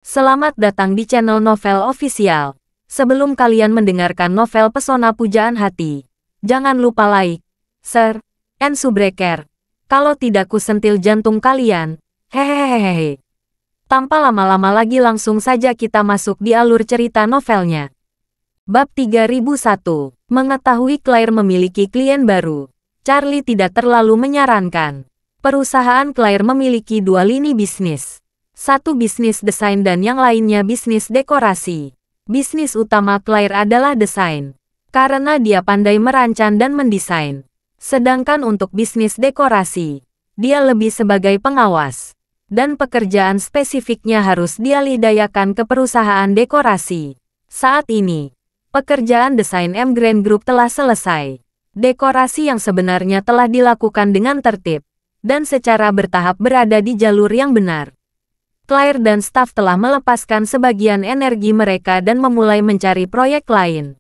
Selamat datang di channel Novel Official. Sebelum kalian mendengarkan novel Pesona Pujaan Hati, jangan lupa like, share, and subscribe. Kalau tidak kusentil jantung kalian. Hehehehe. Tanpa lama-lama lagi langsung saja kita masuk di alur cerita novelnya. Bab 3001. Mengetahui Claire memiliki klien baru. Charlie tidak terlalu menyarankan. Perusahaan Claire memiliki dua lini bisnis. Satu bisnis desain dan yang lainnya bisnis dekorasi. Bisnis utama Claire adalah desain, karena dia pandai merancang dan mendesain. Sedangkan untuk bisnis dekorasi, dia lebih sebagai pengawas. Dan pekerjaan spesifiknya harus dialihdayakan ke perusahaan dekorasi. Saat ini, pekerjaan desain M Grand Group telah selesai. Dekorasi yang sebenarnya telah dilakukan dengan tertib, dan secara bertahap berada di jalur yang benar. Claire dan staf telah melepaskan sebagian energi mereka dan memulai mencari proyek lain.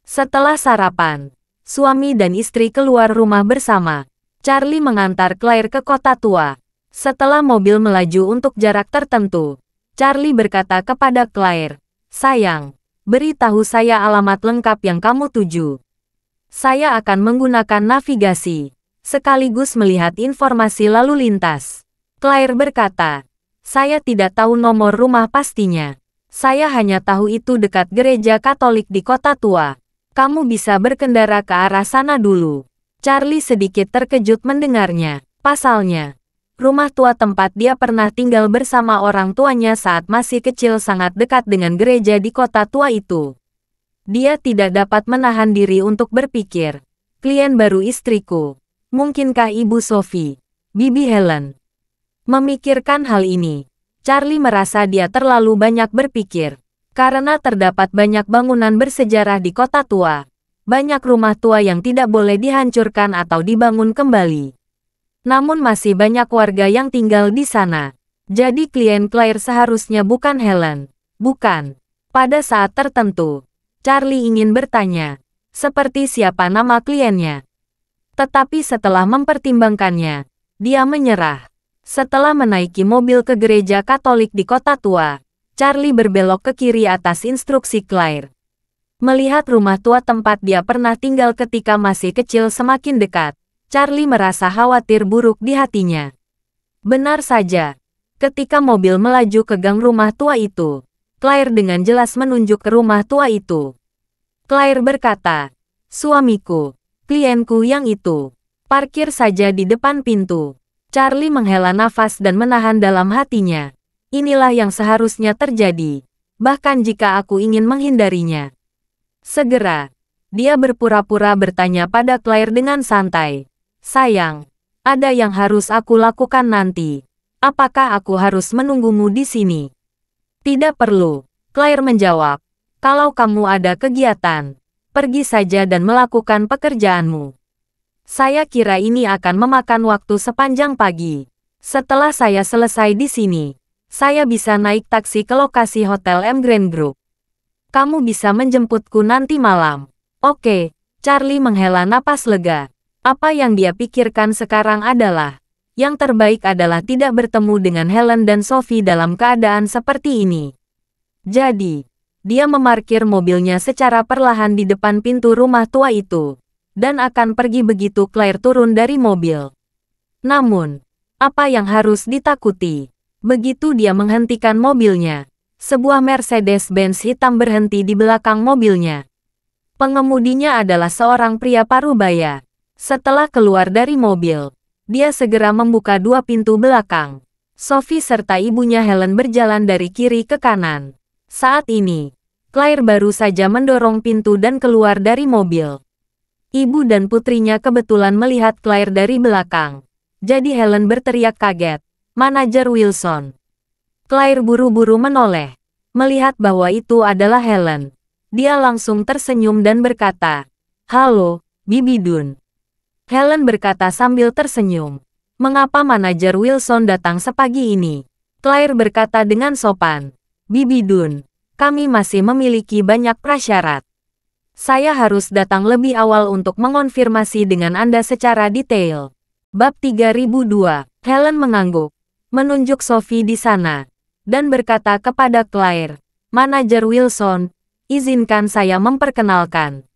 Setelah sarapan, suami dan istri keluar rumah bersama. Charlie mengantar Claire ke kota tua. Setelah mobil melaju untuk jarak tertentu, Charlie berkata kepada Claire, "Sayang, beritahu saya alamat lengkap yang kamu tuju. Saya akan menggunakan navigasi, sekaligus melihat informasi lalu lintas." Claire berkata, "Saya tidak tahu nomor rumah pastinya. Saya hanya tahu itu dekat gereja Katolik di kota tua. Kamu bisa berkendara ke arah sana dulu." Charlie sedikit terkejut mendengarnya. Pasalnya, rumah tua tempat dia pernah tinggal bersama orang tuanya saat masih kecil sangat dekat dengan gereja di kota tua itu. Dia tidak dapat menahan diri untuk berpikir, klien baru istriku. Mungkinkah Ibu Sophie, Bibi Helen? Memikirkan hal ini, Charlie merasa dia terlalu banyak berpikir. Karena terdapat banyak bangunan bersejarah di kota tua. Banyak rumah tua yang tidak boleh dihancurkan atau dibangun kembali. Namun masih banyak warga yang tinggal di sana. Jadi klien Claire seharusnya bukan Helen. Bukan. Pada saat tertentu, Charlie ingin bertanya, seperti siapa nama kliennya. Tetapi setelah mempertimbangkannya, dia menyerah. Setelah menaiki mobil ke gereja Katolik di kota tua, Charlie berbelok ke kiri atas instruksi Claire. Melihat rumah tua tempat dia pernah tinggal ketika masih kecil semakin dekat, Charlie merasa khawatir buruk di hatinya. Benar saja, ketika mobil melaju ke gang rumah tua itu, Claire dengan jelas menunjuk ke rumah tua itu. Claire berkata, "Suamiku, klienku yang itu, parkir saja di depan pintu." Charlie menghela nafas dan menahan dalam hatinya. Inilah yang seharusnya terjadi, bahkan jika aku ingin menghindarinya. Segera, dia berpura-pura bertanya pada Claire dengan santai. "Sayang, ada yang harus aku lakukan nanti. Apakah aku harus menunggumu di sini?" "Tidak perlu," Claire menjawab. "Kalau kamu ada kegiatan, pergi saja dan melakukan pekerjaanmu. Saya kira ini akan memakan waktu sepanjang pagi. Setelah saya selesai di sini, saya bisa naik taksi ke lokasi Hotel M Grand Group. Kamu bisa menjemputku nanti malam." "Oke," Charlie menghela napas lega. Apa yang dia pikirkan sekarang adalah, yang terbaik adalah tidak bertemu dengan Helen dan Sophie dalam keadaan seperti ini. Jadi, dia memarkir mobilnya secara perlahan di depan pintu rumah tua itu, dan akan pergi begitu Claire turun dari mobil. Namun, apa yang harus ditakuti? Begitu dia menghentikan mobilnya, sebuah Mercedes-Benz hitam berhenti di belakang mobilnya. Pengemudinya adalah seorang pria parubaya. Setelah keluar dari mobil, dia segera membuka dua pintu belakang. Sophie serta ibunya Helen berjalan dari kiri ke kanan. Saat ini, Claire baru saja mendorong pintu dan keluar dari mobil. Ibu dan putrinya kebetulan melihat Claire dari belakang. Jadi Helen berteriak kaget, "Manajer Wilson!" Claire buru-buru menoleh. Melihat bahwa itu adalah Helen, dia langsung tersenyum dan berkata, "Halo, Bibi Dun." Helen berkata sambil tersenyum, "Mengapa manajer Wilson datang sepagi ini?" Claire berkata dengan sopan, "Bibi Dun, kami masih memiliki banyak prasyarat. Saya harus datang lebih awal untuk mengonfirmasi dengan Anda secara detail." Bab 3002. Helen mengangguk, menunjuk Sophie di sana. dan berkata kepada Claire, "Manajer Wilson, izinkan saya memperkenalkan.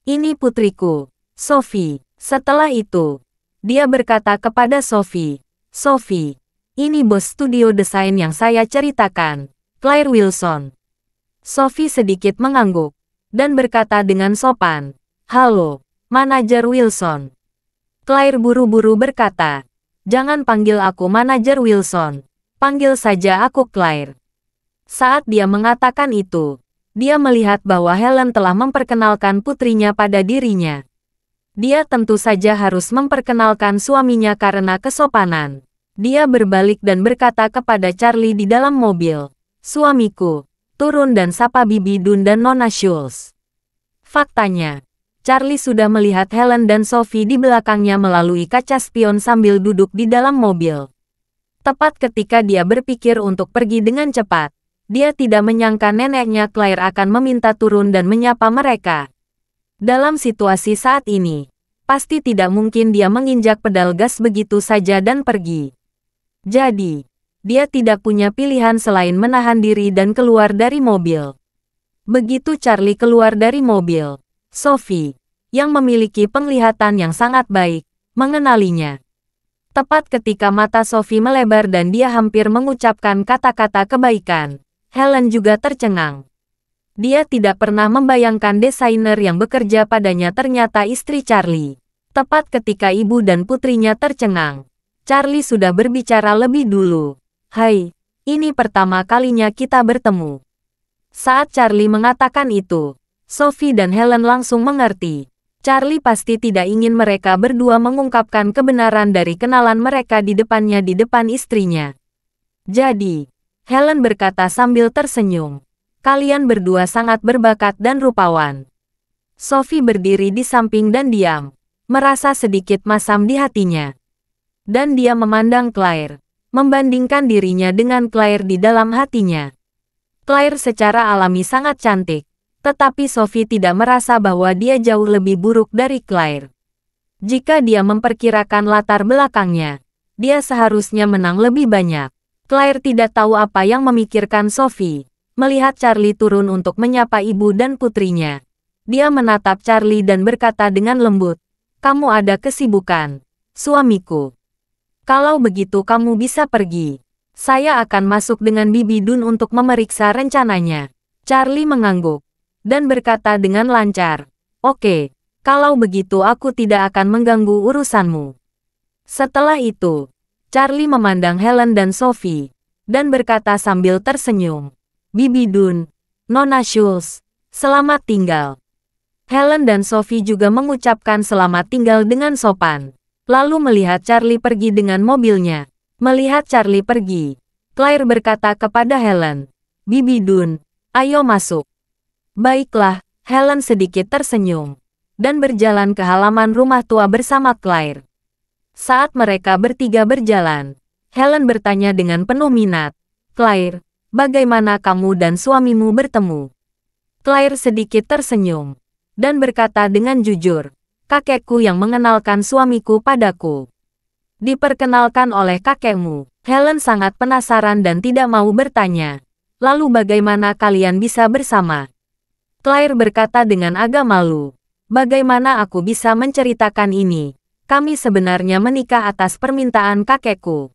Ini putriku, Sophie." Setelah itu, dia berkata kepada Sophie, "Sophie, ini bos studio desain yang saya ceritakan, Claire Wilson." Sophie sedikit mengangguk, dan berkata dengan sopan, "Halo, Manajer Wilson." Claire buru-buru berkata, "Jangan panggil aku Manajer Wilson, panggil saja aku Claire." Saat dia mengatakan itu, dia melihat bahwa Helen telah memperkenalkan putrinya pada dirinya. Dia tentu saja harus memperkenalkan suaminya karena kesopanan. Dia berbalik dan berkata kepada Charlie di dalam mobil, "Suamiku, turun dan sapa Bibi Dunn dan Nona Schultz." Faktanya, Charlie sudah melihat Helen dan Sophie di belakangnya melalui kaca spion sambil duduk di dalam mobil. Tepat ketika dia berpikir untuk pergi dengan cepat, dia tidak menyangka neneknya Claire akan meminta turun dan menyapa mereka. Dalam situasi saat ini, pasti tidak mungkin dia menginjak pedal gas begitu saja dan pergi. Jadi, dia tidak punya pilihan selain menahan diri dan keluar dari mobil. Begitu Charlie keluar dari mobil, Sophie, yang memiliki penglihatan yang sangat baik, mengenalinya. Tepat ketika mata Sophie melebar dan dia hampir mengucapkan kata-kata kebaikan, Helen juga tercengang. Dia tidak pernah membayangkan desainer yang bekerja padanya ternyata istri Charlie. Tepat ketika ibu dan putrinya tercengang, Charlie sudah berbicara lebih dulu. "Hai, ini pertama kalinya kita bertemu." Saat Charlie mengatakan itu, Sophie dan Helen langsung mengerti. Charlie pasti tidak ingin mereka berdua mengungkapkan kebenaran dari kenalan mereka di depannya di depan istrinya. Jadi, Helen berkata sambil tersenyum, "Kalian berdua sangat berbakat dan rupawan." Sophie berdiri di samping dan diam, merasa sedikit masam di hatinya. Dan dia memandang Claire, membandingkan dirinya dengan Claire di dalam hatinya. Claire secara alami sangat cantik, tetapi Sophie tidak merasa bahwa dia jauh lebih buruk dari Claire. Jika dia memperkirakan latar belakangnya, dia seharusnya menang lebih banyak. Claire tidak tahu apa yang memikirkan Sophie. Melihat Charlie turun untuk menyapa ibu dan putrinya, dia menatap Charlie dan berkata dengan lembut, "Kamu ada kesibukan, suamiku. Kalau begitu kamu bisa pergi. Saya akan masuk dengan Bibi Dunn untuk memeriksa rencananya." Charlie mengangguk dan berkata dengan lancar, "Oke, kalau begitu aku tidak akan mengganggu urusanmu." Setelah itu, Charlie memandang Helen dan Sophie, dan berkata sambil tersenyum, "Bibi Dunn, Nona Schultz, selamat tinggal." Helen dan Sophie juga mengucapkan selamat tinggal dengan sopan, lalu melihat Charlie pergi dengan mobilnya. Melihat Charlie pergi, Claire berkata kepada Helen, "Bibi Dunn, ayo masuk." "Baiklah," Helen sedikit tersenyum, dan berjalan ke halaman rumah tua bersama Claire. Saat mereka bertiga berjalan, Helen bertanya dengan penuh minat, "Claire, bagaimana kamu dan suamimu bertemu?" Claire sedikit tersenyum, dan berkata dengan jujur, "Kakekku yang mengenalkan suamiku padaku." "Diperkenalkan oleh kakekmu." Helen sangat penasaran dan tidak mau bertanya, "Lalu bagaimana kalian bisa bersama?" Claire berkata dengan agak malu, "Bagaimana aku bisa menceritakan ini? Kami sebenarnya menikah atas permintaan kakekku."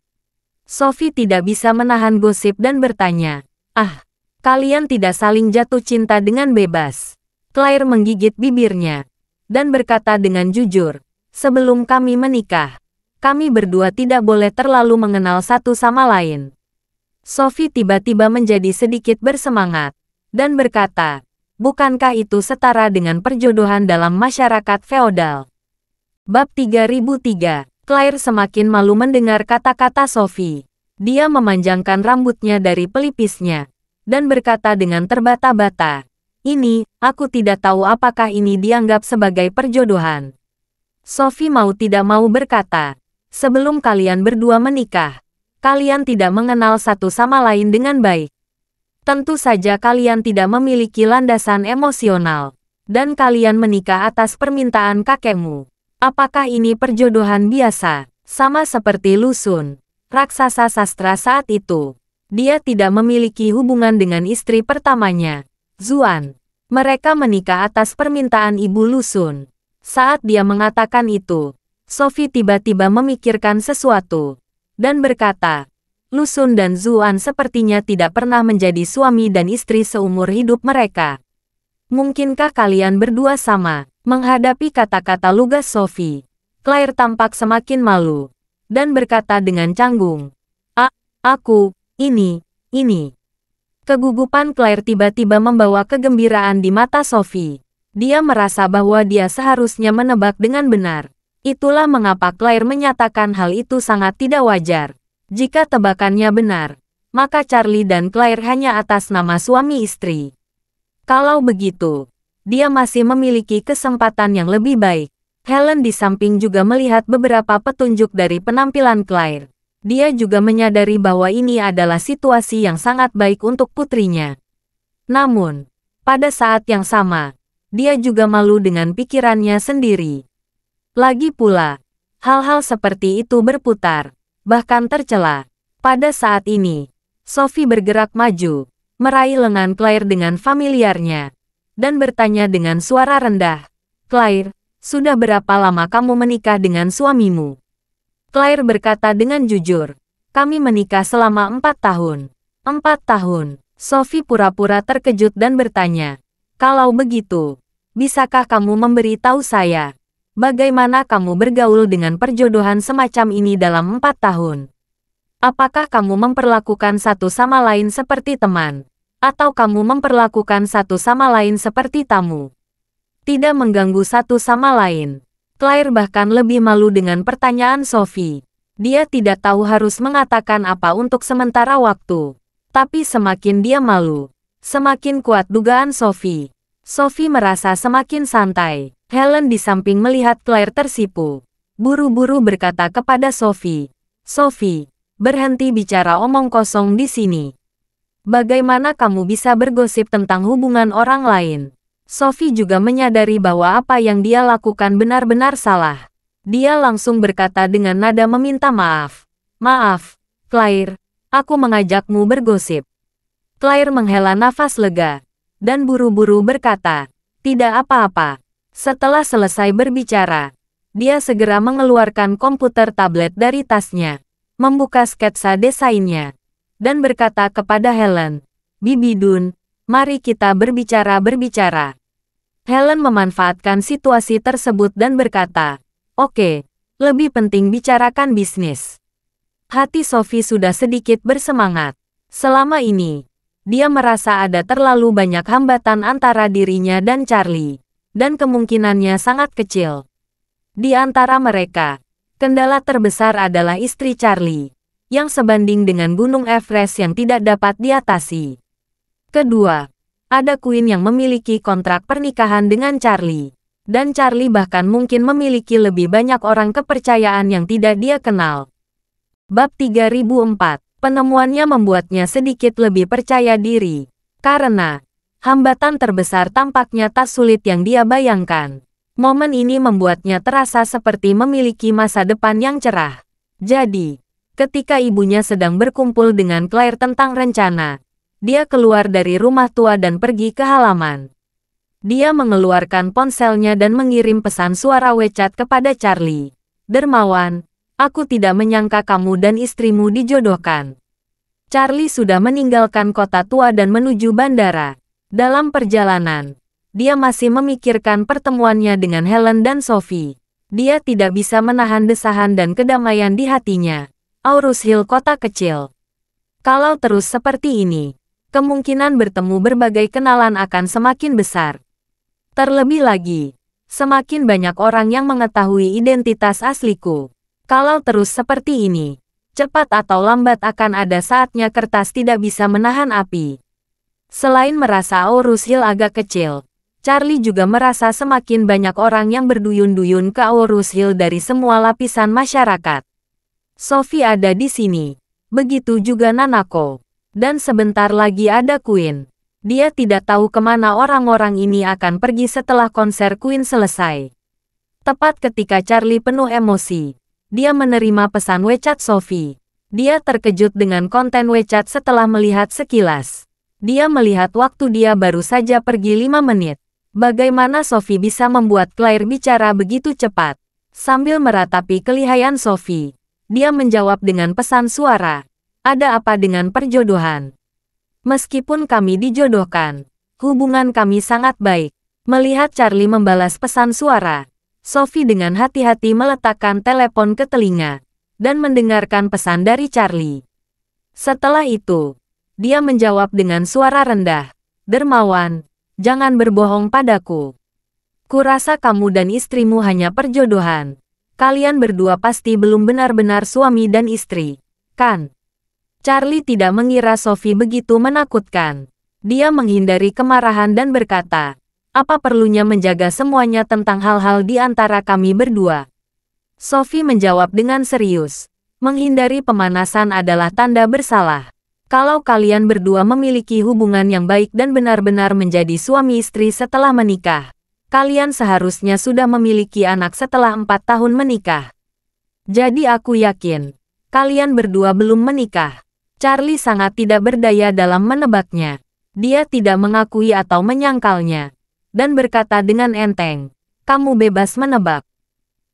Sophie tidak bisa menahan gosip dan bertanya, "Ah, kalian tidak saling jatuh cinta dengan bebas?" Claire menggigit bibirnya, dan berkata dengan jujur, "Sebelum kami menikah, kami berdua tidak boleh terlalu mengenal satu sama lain." Sophie tiba-tiba menjadi sedikit bersemangat, dan berkata, "Bukankah itu setara dengan perjodohan dalam masyarakat feodal?" Bab 3003. Claire semakin malu mendengar kata-kata Sophie. Dia memanjangkan rambutnya dari pelipisnya, dan berkata dengan terbata-bata, "Ini, aku tidak tahu apakah ini dianggap sebagai perjodohan." Sophie mau tidak mau berkata, "Sebelum kalian berdua menikah, kalian tidak mengenal satu sama lain dengan baik. Tentu saja kalian tidak memiliki landasan emosional, dan kalian menikah atas permintaan kakekmu. Apakah ini perjodohan biasa, sama seperti Lu Xun, raksasa sastra saat itu?" Dia tidak memiliki hubungan dengan istri pertamanya, Zuan. Mereka menikah atas permintaan ibu Lusun. Saat dia mengatakan itu, Sophie tiba-tiba memikirkan sesuatu dan berkata, Lusun dan Zuan sepertinya tidak pernah menjadi suami dan istri seumur hidup mereka. Mungkinkah kalian berdua sama? Menghadapi kata-kata lugas Sophie, Claire tampak semakin malu dan berkata dengan canggung, Aku, ini. Kegugupan Claire tiba-tiba membawa kegembiraan di mata Sophie. Dia merasa bahwa dia seharusnya menebak dengan benar. Itulah mengapa Claire menyatakan hal itu sangat tidak wajar. Jika tebakannya benar, maka Charlie dan Claire hanya atas nama suami istri. Kalau begitu, dia masih memiliki kesempatan yang lebih baik. Helen di samping juga melihat beberapa petunjuk dari penampilan Claire. Dia juga menyadari bahwa ini adalah situasi yang sangat baik untuk putrinya. Namun, pada saat yang sama, dia juga malu dengan pikirannya sendiri. Lagi pula, hal-hal seperti itu berputar, bahkan tercela. Pada saat ini, Sophie bergerak maju, meraih lengan Claire dengan familiarnya, dan bertanya dengan suara rendah, Claire, sudah berapa lama kamu menikah dengan suamimu? Claire berkata dengan jujur, kami menikah selama 4 tahun. 4 tahun. Sophie pura-pura terkejut dan bertanya, kalau begitu, bisakah kamu memberi tahu saya, bagaimana kamu bergaul dengan perjodohan semacam ini dalam 4 tahun? Apakah kamu memperlakukan satu sama lain seperti teman, atau kamu memperlakukan satu sama lain seperti tamu? Tidak mengganggu satu sama lain. Claire bahkan lebih malu dengan pertanyaan Sophie. Dia tidak tahu harus mengatakan apa untuk sementara waktu. Tapi semakin dia malu, semakin kuat dugaan Sophie. Sophie merasa semakin santai. Helen di samping melihat Claire tersipu. Buru-buru berkata kepada Sophie, Sophie, berhenti bicara omong kosong di sini. Bagaimana kamu bisa bergosip tentang hubungan orang lain? Sophie juga menyadari bahwa apa yang dia lakukan benar-benar salah. Dia langsung berkata dengan nada meminta maaf. Maaf, Claire, aku mengajakmu bergosip. Claire menghela nafas lega, dan buru-buru berkata, tidak apa-apa. Setelah selesai berbicara, dia segera mengeluarkan komputer tablet dari tasnya, membuka sketsa desainnya, dan berkata kepada Helen, Bibi Dun, mari kita berbicara. Helen memanfaatkan situasi tersebut dan berkata, oke, lebih penting bicarakan bisnis. Hati Sophie sudah sedikit bersemangat. Selama ini, dia merasa ada terlalu banyak hambatan antara dirinya dan Charlie, dan kemungkinannya sangat kecil. Di antara mereka, kendala terbesar adalah istri Charlie, yang sebanding dengan Gunung Everest yang tidak dapat diatasi. Kedua, ada Queen yang memiliki kontrak pernikahan dengan Charlie. Dan Charlie bahkan mungkin memiliki lebih banyak orang kepercayaan yang tidak dia kenal. Bab 3004. Penemuannya membuatnya sedikit lebih percaya diri. Karena, hambatan terbesar tampaknya tak sulit yang dia bayangkan. Momen ini membuatnya terasa seperti memiliki masa depan yang cerah. Jadi, ketika ibunya sedang berkumpul dengan Claire tentang rencana, dia keluar dari rumah tua dan pergi ke halaman. Dia mengeluarkan ponselnya dan mengirim pesan suara WeChat kepada Charlie. Dermawan, aku tidak menyangka kamu dan istrimu dijodohkan. Charlie sudah meninggalkan kota tua dan menuju bandara. Dalam perjalanan, dia masih memikirkan pertemuannya dengan Helen dan Sophie. Dia tidak bisa menahan desahan dan kedamaian di hatinya. Aurus Hill kota kecil. Kalau terus seperti ini, kemungkinan bertemu berbagai kenalan akan semakin besar. Terlebih lagi, semakin banyak orang yang mengetahui identitas asliku. Kalau terus seperti ini, cepat atau lambat akan ada saatnya kertas tidak bisa menahan api. Selain merasa Aurus Hill agak kecil, Charlie juga merasa semakin banyak orang yang berduyun-duyun ke Aurus Hill dari semua lapisan masyarakat. Sophie ada di sini, begitu juga Nanako. Dan sebentar lagi ada Queen. Dia tidak tahu kemana orang-orang ini akan pergi setelah konser Queen selesai. Tepat ketika Charlie penuh emosi, dia menerima pesan WeChat Sophie. Dia terkejut dengan konten WeChat setelah melihat sekilas. Dia melihat waktu dia baru saja pergi 5 menit. Bagaimana Sophie bisa membuat Claire bicara begitu cepat? Sambil meratapi kelihayan Sophie, dia menjawab dengan pesan suara. Ada apa dengan perjodohan? Meskipun kami dijodohkan, hubungan kami sangat baik. Melihat Charlie membalas pesan suara, Sophie dengan hati-hati meletakkan telepon ke telinga dan mendengarkan pesan dari Charlie. Setelah itu, dia menjawab dengan suara rendah, "Dermawan, jangan berbohong padaku. Kurasa kamu dan istrimu hanya perjodohan. Kalian berdua pasti belum benar-benar suami dan istri, kan?" Charlie tidak mengira Sophie begitu menakutkan. Dia menghindari kemarahan dan berkata, "Apa perlunya menjaga semuanya tentang hal-hal di antara kami berdua?" Sophie menjawab dengan serius. Menghindari pemanasan adalah tanda bersalah. Kalau kalian berdua memiliki hubungan yang baik dan benar-benar menjadi suami istri setelah menikah, kalian seharusnya sudah memiliki anak setelah 4 tahun menikah. Jadi aku yakin, kalian berdua belum menikah. Charlie sangat tidak berdaya dalam menebaknya. Dia tidak mengakui atau menyangkalnya dan berkata dengan enteng, "Kamu bebas menebak."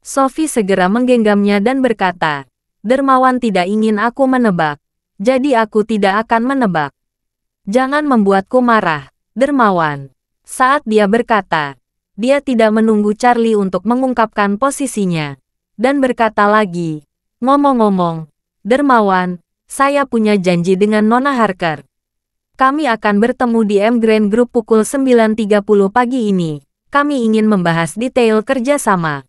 Sophie segera menggenggamnya dan berkata, "Dermawan tidak ingin aku menebak, jadi aku tidak akan menebak. Jangan membuatku marah, Dermawan." Saat dia berkata, dia tidak menunggu Charlie untuk mengungkapkan posisinya, dan berkata lagi, "Ngomong-ngomong, Dermawan, saya punya janji dengan Nona Harker. Kami akan bertemu di M Grand Group pukul 9.30 pagi ini. Kami ingin membahas detail kerjasama."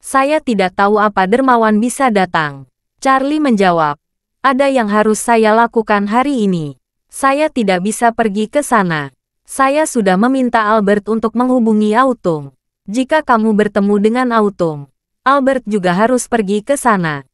"Saya tidak tahu apa Dermawan bisa datang." Charlie menjawab, "Ada yang harus saya lakukan hari ini. Saya tidak bisa pergi ke sana. Saya sudah meminta Albert untuk menghubungi Autumn. Jika kamu bertemu dengan Autumn, Albert juga harus pergi ke sana.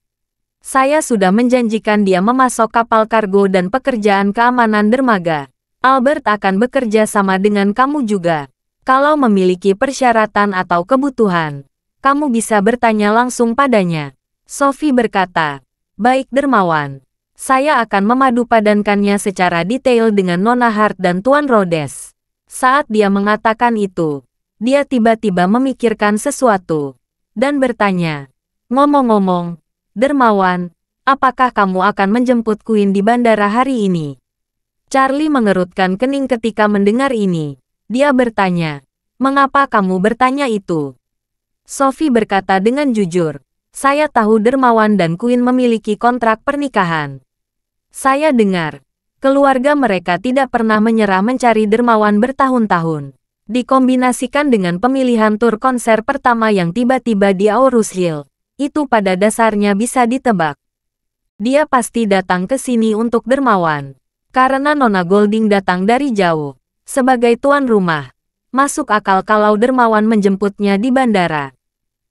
Saya sudah menjanjikan dia memasok kapal kargo dan pekerjaan keamanan dermaga. Albert akan bekerja sama dengan kamu juga. Kalau memiliki persyaratan atau kebutuhan, kamu bisa bertanya langsung padanya." Sophie berkata, "Baik Dermawan. Saya akan memadupadankannya secara detail dengan Nona Hart dan Tuan Rhodes." Saat dia mengatakan itu, dia tiba-tiba memikirkan sesuatu dan bertanya, "Ngomong-ngomong, Dermawan, apakah kamu akan menjemput Queen di bandara hari ini?" Charlie mengerutkan kening ketika mendengar ini. Dia bertanya, "Mengapa kamu bertanya itu?" Sophie berkata dengan jujur, "Saya tahu Dermawan dan Queen memiliki kontrak pernikahan. Saya dengar, keluarga mereka tidak pernah menyerah mencari Dermawan bertahun-tahun. Dikombinasikan dengan pemilihan tur konser pertama yang tiba-tiba di Aurus Hill. Itu pada dasarnya bisa ditebak. Dia pasti datang ke sini untuk Dermawan. Karena Nona Golding datang dari jauh. Sebagai tuan rumah, masuk akal kalau Dermawan menjemputnya di bandara."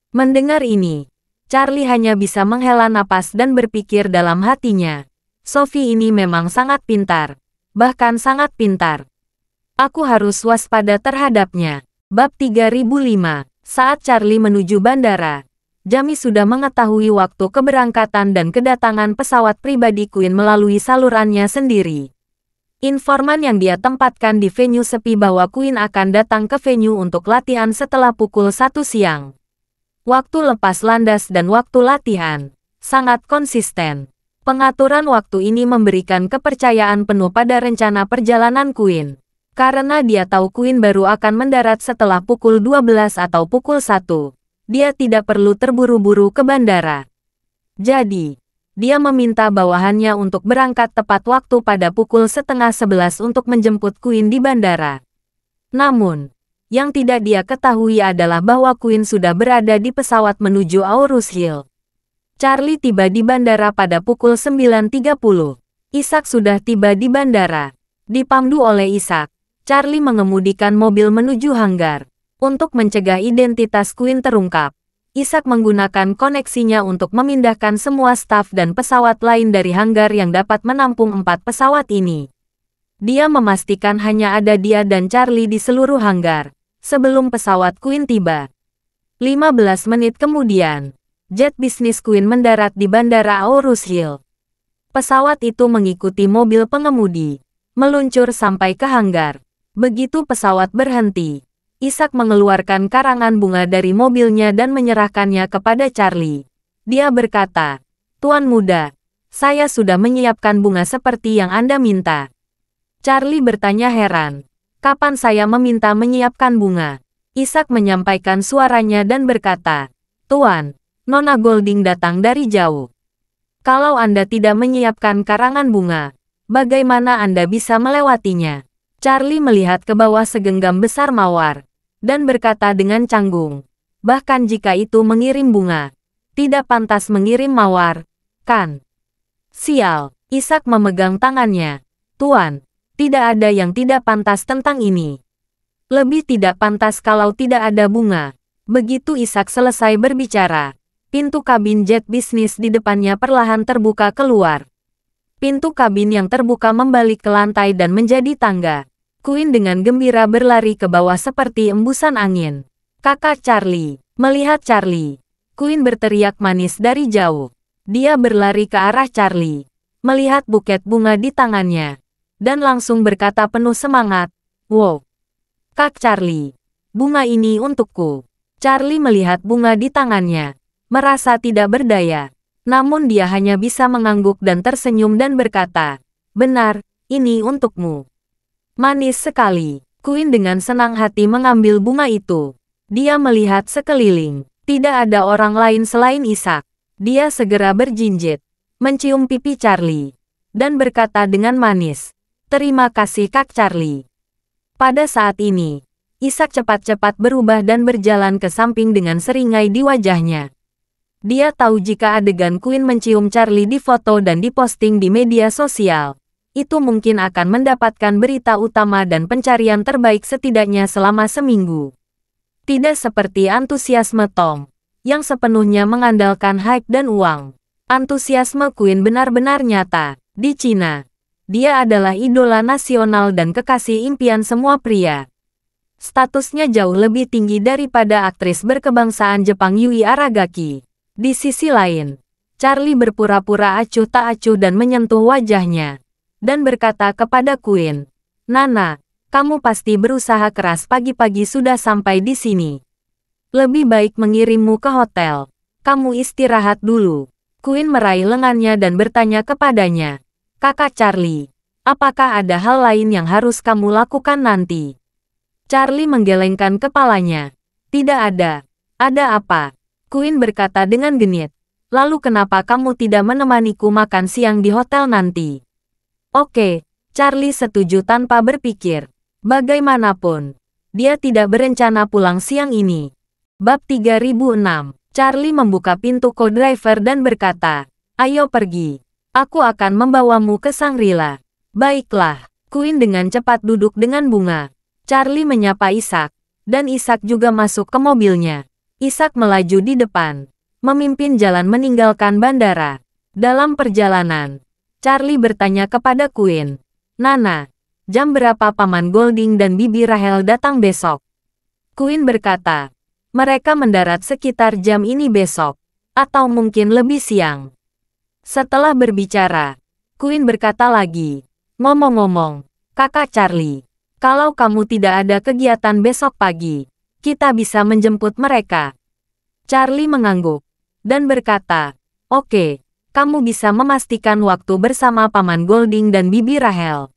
Mendengar ini, Charlie hanya bisa menghela napas dan berpikir dalam hatinya, "Sophie ini memang sangat pintar. Bahkan sangat pintar. Aku harus waspada terhadapnya." Bab 3005. Saat Charlie menuju bandara, Jamie sudah mengetahui waktu keberangkatan dan kedatangan pesawat pribadi Queen melalui salurannya sendiri. Informan yang dia tempatkan di venue sepi bahwa Queen akan datang ke venue untuk latihan setelah pukul 1 siang. Waktu lepas landas dan waktu latihan sangat konsisten. Pengaturan waktu ini memberikan kepercayaan penuh pada rencana perjalanan Queen. Karena dia tahu Queen baru akan mendarat setelah pukul 12 atau pukul 1. Dia tidak perlu terburu-buru ke bandara. Jadi, dia meminta bawahannya untuk berangkat tepat waktu pada pukul 10:30 untuk menjemput Queen di bandara. Namun, yang tidak dia ketahui adalah bahwa Queen sudah berada di pesawat menuju Aurus Hill. Charlie tiba di bandara pada pukul 9.30. Isaac sudah tiba di bandara. Dipandu oleh Isaac, Charlie mengemudikan mobil menuju hanggar. Untuk mencegah identitas Queen terungkap, Isaac menggunakan koneksinya untuk memindahkan semua staf dan pesawat lain dari hanggar yang dapat menampung 4 pesawat ini. Dia memastikan hanya ada dia dan Charlie di seluruh hanggar sebelum pesawat Queen tiba. 15 menit kemudian, jet bisnis Queen mendarat di Bandara Aurus Hill. Pesawat itu mengikuti mobil pengemudi, meluncur sampai ke hanggar. Begitu pesawat berhenti, Ishak mengeluarkan karangan bunga dari mobilnya dan menyerahkannya kepada Charlie. Dia berkata, "Tuan muda, saya sudah menyiapkan bunga seperti yang Anda minta." Charlie bertanya heran, "Kapan saya meminta menyiapkan bunga?" Ishak menyampaikan suaranya dan berkata, "Tuan, Nona Golding datang dari jauh. Kalau Anda tidak menyiapkan karangan bunga, bagaimana Anda bisa melewatinya?" Charlie melihat ke bawah segenggam besar mawar, dan berkata dengan canggung, "Bahkan jika itu mengirim bunga, tidak pantas mengirim mawar, kan?" "Sial," Ishak memegang tangannya. "Tuan, tidak ada yang tidak pantas tentang ini. Lebih tidak pantas kalau tidak ada bunga." Begitu Ishak selesai berbicara, pintu kabin jet bisnis di depannya perlahan terbuka keluar. Pintu kabin yang terbuka membalik ke lantai dan menjadi tangga. Queen dengan gembira berlari ke bawah seperti embusan angin. "Kakak Charlie." Melihat Charlie, Queen berteriak manis dari jauh. Dia berlari ke arah Charlie, melihat buket bunga di tangannya, dan langsung berkata penuh semangat, "Wow, Kak Charlie, bunga ini untukku." Charlie melihat bunga di tangannya, merasa tidak berdaya. Namun dia hanya bisa mengangguk dan tersenyum dan berkata, "Benar, ini untukmu." Manis sekali. Queen dengan senang hati mengambil bunga itu. Dia melihat sekeliling. Tidak ada orang lain selain Ishak. Dia segera berjinjit, mencium pipi Charlie, dan berkata dengan manis, "Terima kasih Kak Charlie." Pada saat ini, Ishak cepat-cepat berubah dan berjalan ke samping dengan seringai di wajahnya. Dia tahu jika adegan Queen mencium Charlie difoto dan diposting di media sosial, itu mungkin akan mendapatkan berita utama dan pencarian terbaik setidaknya selama seminggu. Tidak seperti antusiasme Tom, yang sepenuhnya mengandalkan hype dan uang. Antusiasme Queen benar-benar nyata. Di Cina, dia adalah idola nasional dan kekasih impian semua pria. Statusnya jauh lebih tinggi daripada aktris berkebangsaan Jepang Yui Aragaki. Di sisi lain, Charlie berpura-pura acuh tak acuh dan menyentuh wajahnya, dan berkata kepada Queen, "Nana, kamu pasti berusaha keras pagi-pagi sudah sampai di sini. Lebih baik mengirimmu ke hotel. Kamu istirahat dulu." Queen meraih lengannya dan bertanya kepadanya, "Kakak Charlie, apakah ada hal lain yang harus kamu lakukan nanti?" Charlie menggelengkan kepalanya. "Tidak ada." "Ada apa?" Queen berkata dengan genit. "Lalu kenapa kamu tidak menemaniku makan siang di hotel nanti?" "Oke," Charlie setuju tanpa berpikir. Bagaimanapun, dia tidak berencana pulang siang ini. Bab 3006. Charlie membuka pintu co-driver dan berkata, "Ayo pergi. Aku akan membawamu ke Shangri-La." "Baiklah." Queen dengan cepat duduk dengan bunga. Charlie menyapa Ishak, dan Ishak juga masuk ke mobilnya. Ishak melaju di depan, memimpin jalan meninggalkan bandara. Dalam perjalanan, Charlie bertanya kepada Queen, "Nana, jam berapa Paman Golding dan Bibi Rahel datang besok?" Queen berkata, "Mereka mendarat sekitar jam ini besok, atau mungkin lebih siang." Setelah berbicara, Queen berkata lagi, "Ngomong-ngomong, Kakak Charlie, kalau kamu tidak ada kegiatan besok pagi, kita bisa menjemput mereka." Charlie mengangguk, dan berkata, "Oke. Kamu bisa memastikan waktu bersama Paman Golding dan Bibi Rahel.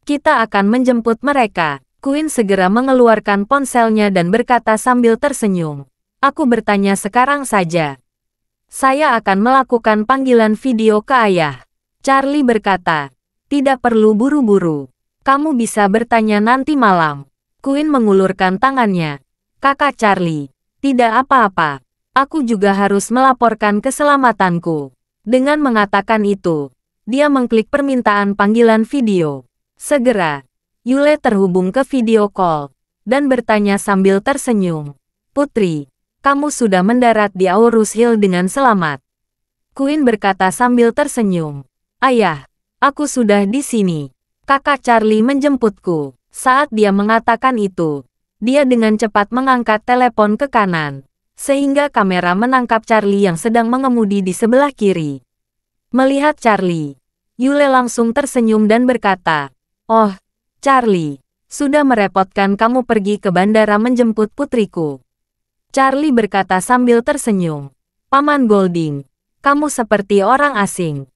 Kita akan menjemput mereka." Queen segera mengeluarkan ponselnya dan berkata sambil tersenyum, "Aku bertanya sekarang saja. Saya akan melakukan panggilan video ke ayah." Charlie berkata, "Tidak perlu buru-buru. Kamu bisa bertanya nanti malam." Queen mengulurkan tangannya. "Kakak Charlie, tidak apa-apa. Aku juga harus melaporkan keselamatanku." Dengan mengatakan itu, dia mengklik permintaan panggilan video. Segera, Yule terhubung ke video call, dan bertanya sambil tersenyum, "Putri, kamu sudah mendarat di Aurus Hill dengan selamat?" Queen berkata sambil tersenyum, "Ayah, aku sudah di sini. Kakak Charlie menjemputku." Saat dia mengatakan itu, dia dengan cepat mengangkat telepon ke kanan, sehingga kamera menangkap Charlie yang sedang mengemudi di sebelah kiri. Melihat Charlie, Yule langsung tersenyum dan berkata, "Oh, Charlie, sudah merepotkan kamu pergi ke bandara menjemput putriku." Charlie berkata sambil tersenyum, "Paman Golding, kamu seperti orang asing.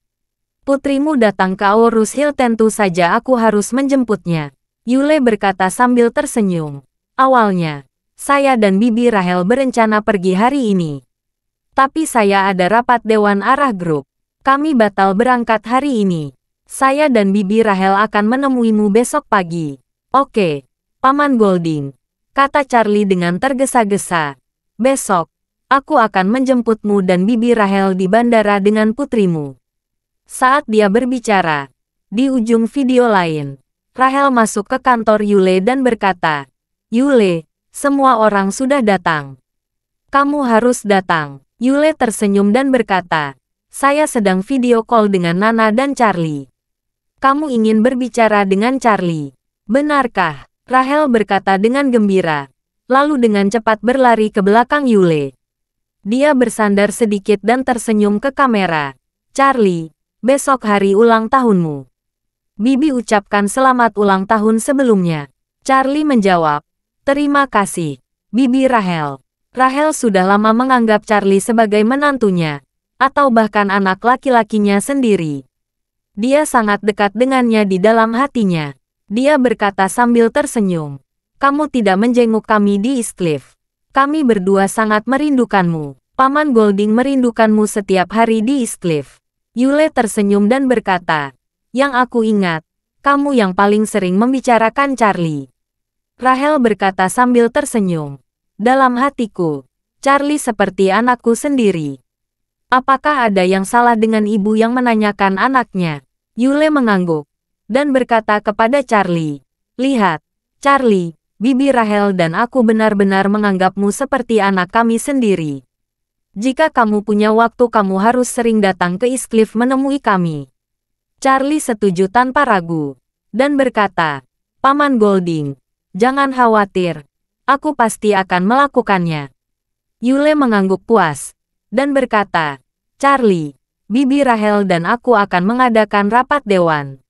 Putrimu datang ke Aurus Hill, tentu saja aku harus menjemputnya." Yule berkata sambil tersenyum, "Awalnya, saya dan Bibi Rahel berencana pergi hari ini. Tapi saya ada rapat Dewan Arah Grup. Kami batal berangkat hari ini. Saya dan Bibi Rahel akan menemuimu besok pagi." "Oke, Paman Golding," kata Charlie dengan tergesa-gesa. "Besok, aku akan menjemputmu dan Bibi Rahel di bandara dengan putrimu." Saat dia berbicara, di ujung video lain, Rahel masuk ke kantor Yule dan berkata, "Yule, semua orang sudah datang. Kamu harus datang." Yule tersenyum dan berkata, "Saya sedang video call dengan Nana dan Charlie." "Kamu ingin berbicara dengan Charlie, benarkah?" Rahel berkata dengan gembira, lalu dengan cepat berlari ke belakang Yule. Dia bersandar sedikit dan tersenyum ke kamera. "Charlie, besok hari ulang tahunmu. Bibi ucapkan selamat ulang tahun sebelumnya." Charlie menjawab, "Terima kasih, Bibi Rahel." Rahel sudah lama menganggap Charlie sebagai menantunya, atau bahkan anak laki-lakinya sendiri. Dia sangat dekat dengannya di dalam hatinya. Dia berkata sambil tersenyum, "Kamu tidak menjenguk kami di Eastcliff. Kami berdua sangat merindukanmu. Paman Golding merindukanmu setiap hari di Eastcliff." Yule tersenyum dan berkata, "Yang aku ingat, kamu yang paling sering membicarakan Charlie." Rahel berkata sambil tersenyum, "Dalam hatiku, Charlie seperti anakku sendiri." "Apakah ada yang salah dengan ibu yang menanyakan anaknya?" Yule mengangguk, dan berkata kepada Charlie, "Lihat, Charlie, Bibi Rahel dan aku benar-benar menganggapmu seperti anak kami sendiri. Jika kamu punya waktu kamu harus sering datang ke Eastcliff menemui kami." Charlie setuju tanpa ragu, dan berkata, "Paman Golding, jangan khawatir, aku pasti akan melakukannya." Yule mengangguk puas, dan berkata, "Charlie, Bibi Rahel dan aku akan mengadakan rapat dewan.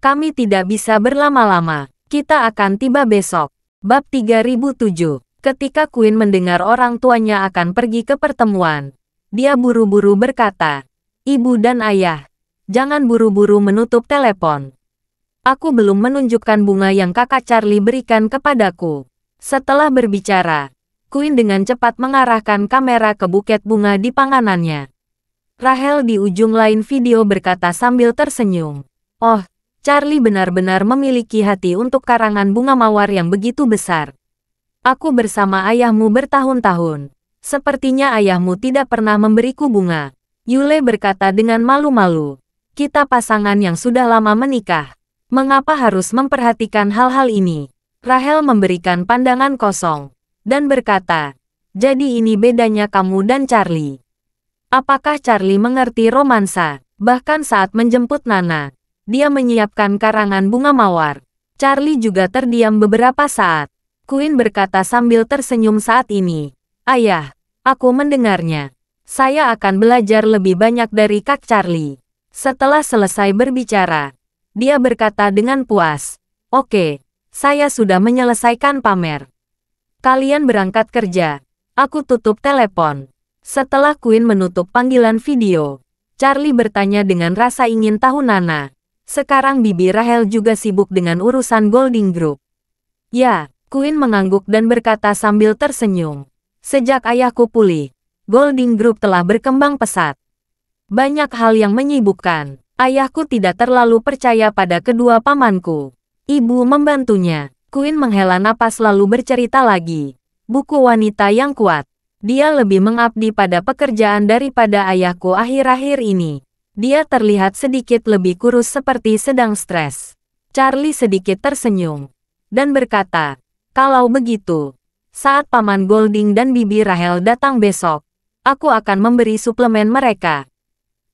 Kami tidak bisa berlama-lama, kita akan tiba besok." Bab 3007. Ketika Queen mendengar orang tuanya akan pergi ke pertemuan, dia buru-buru berkata, "Ibu dan ayah, jangan buru-buru menutup telepon. Aku belum menunjukkan bunga yang kakak Charlie berikan kepadaku." Setelah berbicara, Queen dengan cepat mengarahkan kamera ke buket bunga di panganannya. Rahel di ujung lain video berkata sambil tersenyum, "Oh, Charlie benar-benar memiliki hati untuk karangan bunga mawar yang begitu besar. Aku bersama ayahmu bertahun-tahun. Sepertinya ayahmu tidak pernah memberiku bunga." Yule berkata dengan malu-malu, "Kita pasangan yang sudah lama menikah. Mengapa harus memperhatikan hal-hal ini?" Rahel memberikan pandangan kosong, dan berkata, "Jadi ini bedanya kamu dan Charlie. Apakah Charlie mengerti romansa?" Bahkan saat menjemput Nana, dia menyiapkan karangan bunga mawar. Charlie juga terdiam beberapa saat. Queen berkata sambil tersenyum saat ini, "Ayah, aku mendengarnya. Saya akan belajar lebih banyak dari Kak Charlie." Setelah selesai berbicara, dia berkata dengan puas, "Oke, saya sudah menyelesaikan pamer. Kalian berangkat kerja. Aku tutup telepon." Setelah Queen menutup panggilan video, Charlie bertanya dengan rasa ingin tahu Nana. Sekarang Bibi Rahel juga sibuk dengan urusan Golding Group. "Ya," Queen mengangguk dan berkata sambil tersenyum. "Sejak ayahku pulih, Golding Group telah berkembang pesat. Banyak hal yang menyibukkan. Ayahku tidak terlalu percaya pada kedua pamanku. Ibu membantunya." Queen menghela napas lalu bercerita lagi. "Buku wanita yang kuat. Dia lebih mengabdi pada pekerjaan daripada ayahku akhir-akhir ini. Dia terlihat sedikit lebih kurus seperti sedang stres." Charlie sedikit tersenyum, dan berkata, "Kalau begitu, saat Paman Golding dan Bibi Rahel datang besok, aku akan memberi suplemen mereka.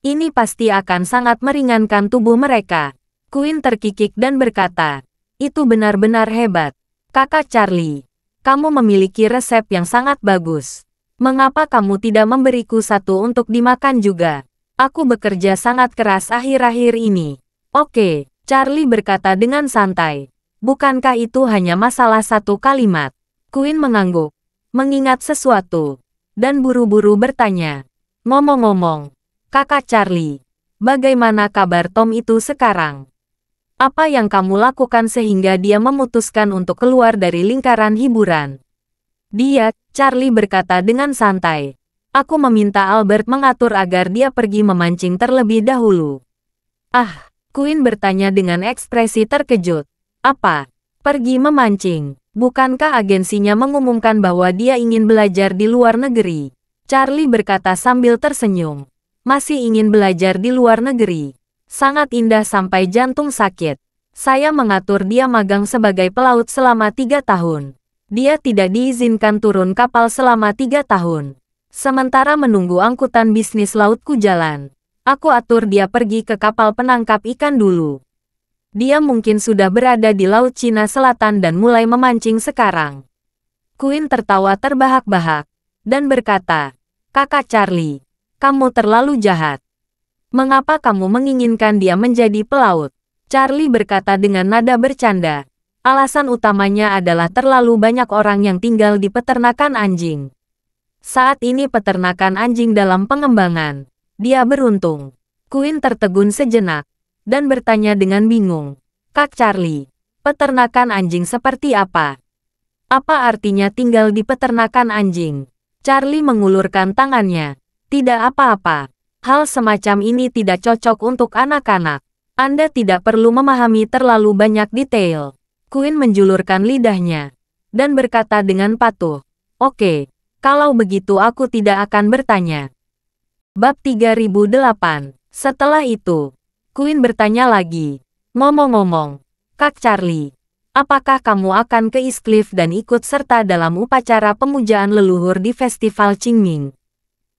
Ini pasti akan sangat meringankan tubuh mereka." Queen terkikik dan berkata, "Itu benar-benar hebat. Kakak Charlie, kamu memiliki resep yang sangat bagus. Mengapa kamu tidak memberiku satu untuk dimakan juga?" Aku bekerja sangat keras akhir-akhir ini. Oke, Charlie berkata dengan santai. Bukankah itu hanya masalah satu kalimat? Quinn mengangguk, mengingat sesuatu, dan buru-buru bertanya. Ngomong-ngomong, kakak Charlie, bagaimana kabar Tom itu sekarang? Apa yang kamu lakukan sehingga dia memutuskan untuk keluar dari lingkaran hiburan? Dia, Charlie berkata dengan santai. Aku meminta Albert mengatur agar dia pergi memancing terlebih dahulu. Ah, Quinn bertanya dengan ekspresi terkejut. Apa? Pergi memancing? Bukankah agensinya mengumumkan bahwa dia ingin belajar di luar negeri? Charlie berkata sambil tersenyum. Masih ingin belajar di luar negeri. Sangat indah sampai jantung sakit. Saya mengatur dia magang sebagai pelaut selama 3 tahun. Dia tidak diizinkan turun kapal selama 3 tahun. Sementara menunggu angkutan bisnis lautku jalan, aku atur dia pergi ke kapal penangkap ikan dulu. Dia mungkin sudah berada di Laut Cina Selatan dan mulai memancing sekarang. Quinn tertawa terbahak-bahak, dan berkata, Kakak Charlie, kamu terlalu jahat. Mengapa kamu menginginkan dia menjadi pelaut? Charlie berkata dengan nada bercanda. Alasan utamanya adalah terlalu banyak orang yang tinggal di peternakan anjing. Saat ini peternakan anjing dalam pengembangan. Dia beruntung. Quinn tertegun sejenak, dan bertanya dengan bingung. Kak Charlie, peternakan anjing seperti apa? Apa artinya tinggal di peternakan anjing? Charlie mengulurkan tangannya. Tidak apa-apa. Hal semacam ini tidak cocok untuk anak-anak. Anda tidak perlu memahami terlalu banyak detail. Quinn menjulurkan lidahnya, dan berkata dengan patuh. Oke. Kalau begitu aku tidak akan bertanya. Bab 3008. Setelah itu, Quinn bertanya lagi. Ngomong-ngomong, Kak Charlie, apakah kamu akan ke East Cliff dan ikut serta dalam upacara pemujaan leluhur di Festival Qingming?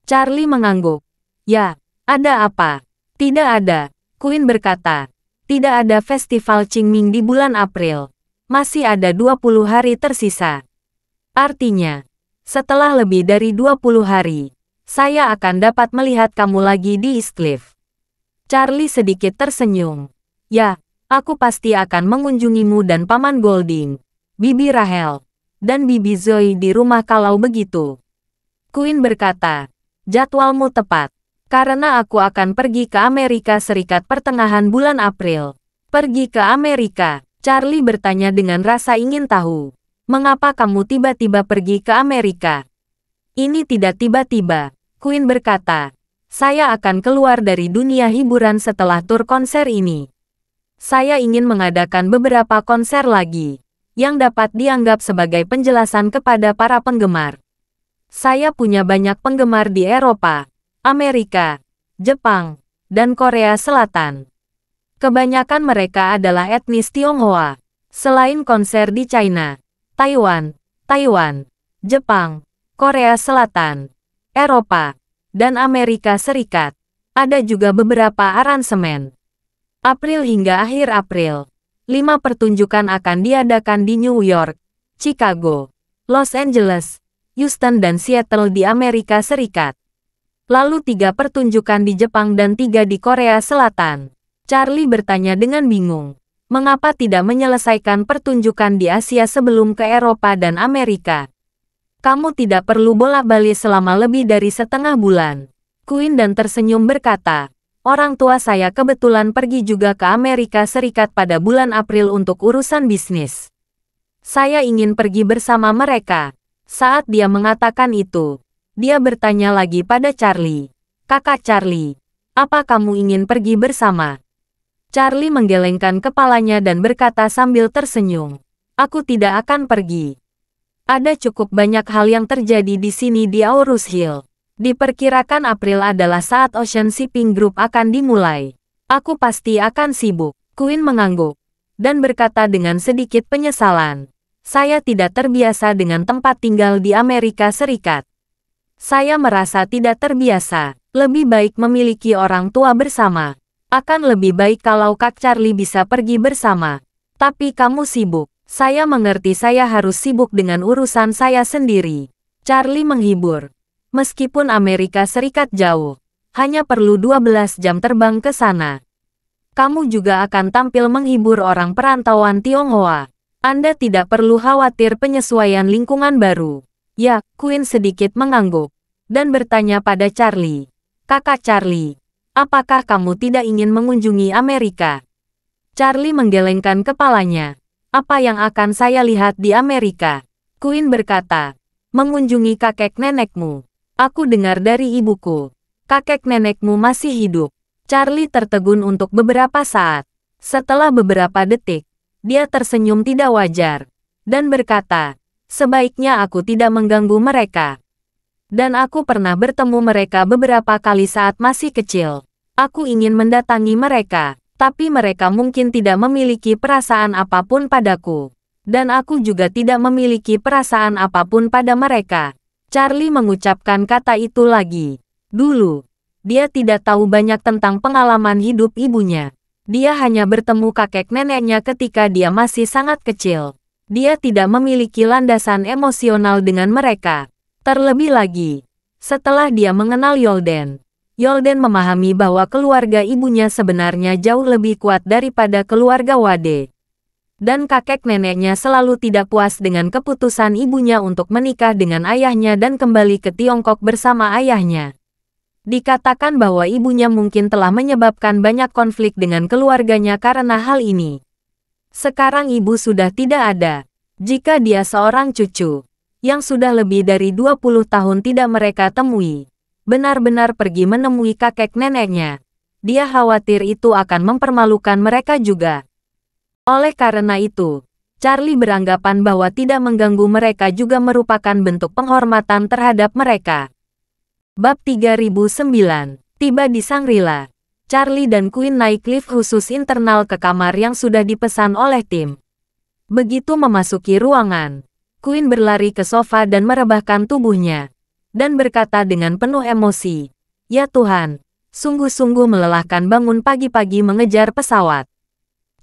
Charlie mengangguk. Ya, ada apa? Tidak ada, Quinn berkata. Tidak ada Festival Qingming di bulan April. Masih ada 20 hari tersisa. Artinya, setelah lebih dari 20 hari, saya akan dapat melihat kamu lagi di East Cliff. Charlie sedikit tersenyum. Ya, aku pasti akan mengunjungimu dan Paman Golding, Bibi Rahel, dan Bibi Zoe di rumah kalau begitu. Quinn berkata, jadwalmu tepat, karena aku akan pergi ke Amerika Serikat pertengahan bulan April. Pergi ke Amerika? Charlie bertanya dengan rasa ingin tahu. Mengapa kamu tiba-tiba pergi ke Amerika? Ini tidak tiba-tiba, Quinn berkata. Saya akan keluar dari dunia hiburan setelah tur konser ini. Saya ingin mengadakan beberapa konser lagi, yang dapat dianggap sebagai penjelasan kepada para penggemar. Saya punya banyak penggemar di Eropa, Amerika, Jepang, dan Korea Selatan. Kebanyakan mereka adalah etnis Tionghoa. Selain konser di China, Taiwan, Jepang, Korea Selatan, Eropa, dan Amerika Serikat. Ada juga beberapa aransemen. April hingga akhir April, 5 pertunjukan akan diadakan di New York, Chicago, Los Angeles, Houston dan Seattle di Amerika Serikat. Lalu 3 pertunjukan di Jepang dan 3 di Korea Selatan. Charlie bertanya dengan bingung. Mengapa tidak menyelesaikan pertunjukan di Asia sebelum ke Eropa dan Amerika? Kamu tidak perlu bolak-balik selama lebih dari setengah bulan. Quinn dan tersenyum berkata, orang tua saya kebetulan pergi juga ke Amerika Serikat pada bulan April untuk urusan bisnis. Saya ingin pergi bersama mereka. Saat dia mengatakan itu, dia bertanya lagi pada Charlie. Kakak Charlie, apa kamu ingin pergi bersama? Charlie menggelengkan kepalanya dan berkata sambil tersenyum. Aku tidak akan pergi. Ada cukup banyak hal yang terjadi di sini di Aurus Hill. Diperkirakan April adalah saat Ocean Shipping Group akan dimulai. Aku pasti akan sibuk. Quinn mengangguk, dan berkata dengan sedikit penyesalan. Saya tidak terbiasa dengan tempat tinggal di Amerika Serikat. Saya merasa tidak terbiasa. Lebih baik memiliki orang tua bersama. Akan lebih baik kalau Kak Charlie bisa pergi bersama. Tapi kamu sibuk. Saya mengerti saya harus sibuk dengan urusan saya sendiri. Charlie menghibur. Meskipun Amerika Serikat jauh, Hanya perlu 12 jam terbang ke sana. Kamu juga akan tampil menghibur orang perantauan Tionghoa. Anda tidak perlu khawatir penyesuaian lingkungan baru. Ya, Queen sedikit mengangguk dan bertanya pada Charlie. Kakak Charlie, apakah kamu tidak ingin mengunjungi Amerika? Charlie menggelengkan kepalanya. Apa yang akan saya lihat di Amerika? Queen berkata, mengunjungi kakek nenekmu. Aku dengar dari ibuku. Kakek nenekmu masih hidup. Charlie tertegun untuk beberapa saat. Setelah beberapa detik, dia tersenyum tidak wajar dan berkata, sebaiknya aku tidak mengganggu mereka. Dan aku pernah bertemu mereka beberapa kali saat masih kecil. Aku ingin mendatangi mereka, tapi mereka mungkin tidak memiliki perasaan apapun padaku. Dan aku juga tidak memiliki perasaan apapun pada mereka. Charlie mengucapkan kata itu lagi. Dulu, dia tidak tahu banyak tentang pengalaman hidup ibunya. Dia hanya bertemu kakek neneknya ketika dia masih sangat kecil. Dia tidak memiliki landasan emosional dengan mereka. Terlebih lagi, setelah dia mengenal Yolden, Yolden memahami bahwa keluarga ibunya sebenarnya jauh lebih kuat daripada keluarga Wade. Dan kakek neneknya selalu tidak puas dengan keputusan ibunya untuk menikah dengan ayahnya dan kembali ke Tiongkok bersama ayahnya. Dikatakan bahwa ibunya mungkin telah menyebabkan banyak konflik dengan keluarganya karena hal ini. Sekarang ibu sudah tidak ada. Jika dia seorang cucu, yang sudah lebih dari 20 tahun tidak mereka temui, benar-benar pergi menemui kakek neneknya, dia khawatir itu akan mempermalukan mereka juga. Oleh karena itu, Charlie beranggapan bahwa tidak mengganggu mereka juga merupakan bentuk penghormatan terhadap mereka. Bab 3009, tiba di Shangri-La. Charlie dan Queen naik lift khusus internal ke kamar yang sudah dipesan oleh tim. Begitu memasuki ruangan, Queen berlari ke sofa dan merebahkan tubuhnya, dan berkata dengan penuh emosi, "Ya Tuhan, sungguh-sungguh melelahkan bangun pagi-pagi mengejar pesawat."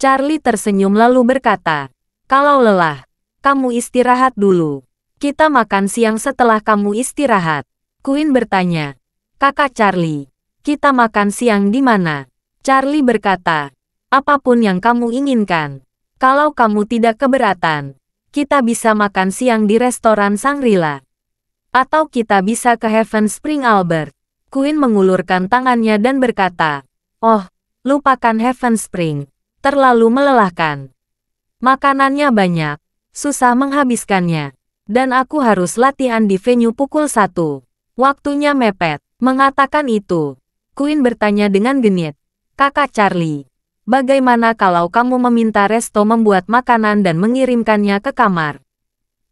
Charlie tersenyum lalu berkata, "Kalau lelah, kamu istirahat dulu. Kita makan siang setelah kamu istirahat." Queen bertanya, "Kakak Charlie, kita makan siang di mana?" Charlie berkata, "Apapun yang kamu inginkan. Kalau kamu tidak keberatan, kita bisa makan siang di restoran Shangri-La. Atau kita bisa ke Heaven Spring Albert." Queen mengulurkan tangannya dan berkata, "Oh, lupakan Heaven Spring. Terlalu melelahkan. Makanannya banyak, susah menghabiskannya. Dan aku harus latihan di venue pukul 1. Waktunya mepet." Mengatakan itu, Queen bertanya dengan genit, "Kakak Charlie, bagaimana kalau kamu meminta resto membuat makanan dan mengirimkannya ke kamar?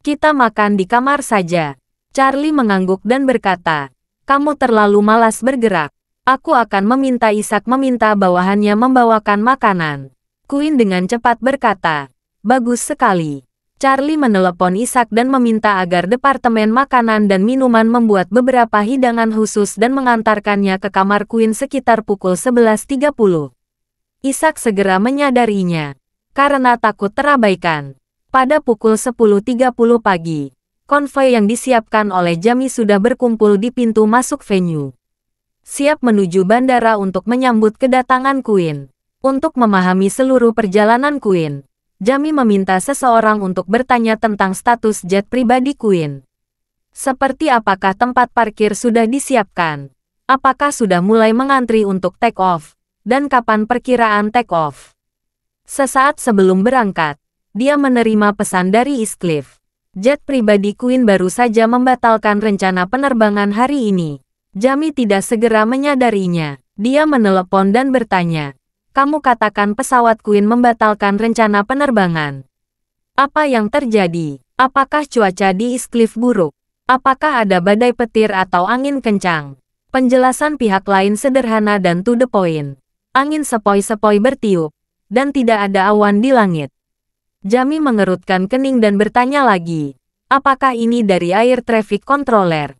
Kita makan di kamar saja." Charlie mengangguk dan berkata, "Kamu terlalu malas bergerak. Aku akan meminta Ishak meminta bawahannya membawakan makanan." Queen dengan cepat berkata, "Bagus sekali." Charlie menelepon Ishak dan meminta agar Departemen Makanan dan Minuman membuat beberapa hidangan khusus dan mengantarkannya ke kamar Queen sekitar pukul 11.30. Ishak segera menyadarinya, karena takut terabaikan. Pada pukul 10.30 pagi, konvoi yang disiapkan oleh Jamie sudah berkumpul di pintu masuk venue. Siap menuju bandara untuk menyambut kedatangan Queen. Untuk memahami seluruh perjalanan Queen, Jamie meminta seseorang untuk bertanya tentang status jet pribadi Queen. Seperti apakah tempat parkir sudah disiapkan? Apakah sudah mulai mengantri untuk take off? Dan kapan perkiraan take off? Sesaat sebelum berangkat, dia menerima pesan dari Eastcliff. Jet pribadi Queen baru saja membatalkan rencana penerbangan hari ini. Jamie tidak segera menyadarinya. Dia menelepon dan bertanya, "Kamu katakan pesawat Queen membatalkan rencana penerbangan. Apa yang terjadi? Apakah cuaca di Eastcliff buruk? Apakah ada badai petir atau angin kencang?" Penjelasan pihak lain sederhana dan to the point. Angin sepoi-sepoi bertiup, dan tidak ada awan di langit. Jamie mengerutkan kening dan bertanya lagi, "Apakah ini dari air traffic controller?"